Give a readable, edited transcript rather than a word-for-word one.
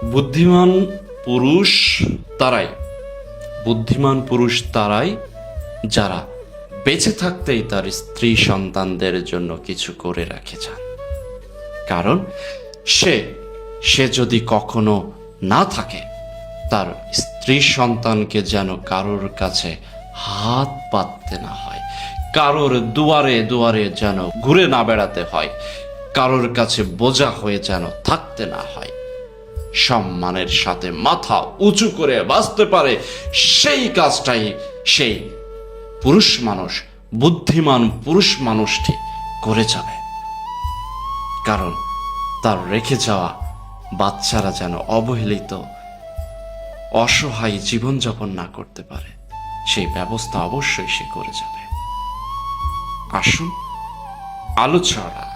বুদ্ধিমান পুরুষ তারাই বুদ্ধিমান পুরুষ তারাই যারা বেঁচে থাকতেই তার স্ত্রী সন্তানদের জন্য কিছু করে রাখে যান। কারণ সে যদি কখনো না থাকে, তার স্ত্রী সন্তানকে যেন কারোর কাছে হাত পাততে না হয়, কারোর দুয়ারে দুয়ারে যেন ঘুরে না বেড়াতে হয়, কারোর কাছে বোঝা হয়ে যেন থাকতে না হয়। সম্মানের সাথে মাথা উঁচু করে বাঁচতে পারে, সেই কাজটাই সেই পুরুষ মানুষ, বুদ্ধিমান পুরুষ মানুষটি করে যাবে। কারণ তার রেখে যাওয়া বাচ্চারা যেন অবহেলিত অসহায় জীবনযাপন না করতে পারে, সেই ব্যবস্থা অবশ্যই সে করে যাবে। আসুন আলো ছড়া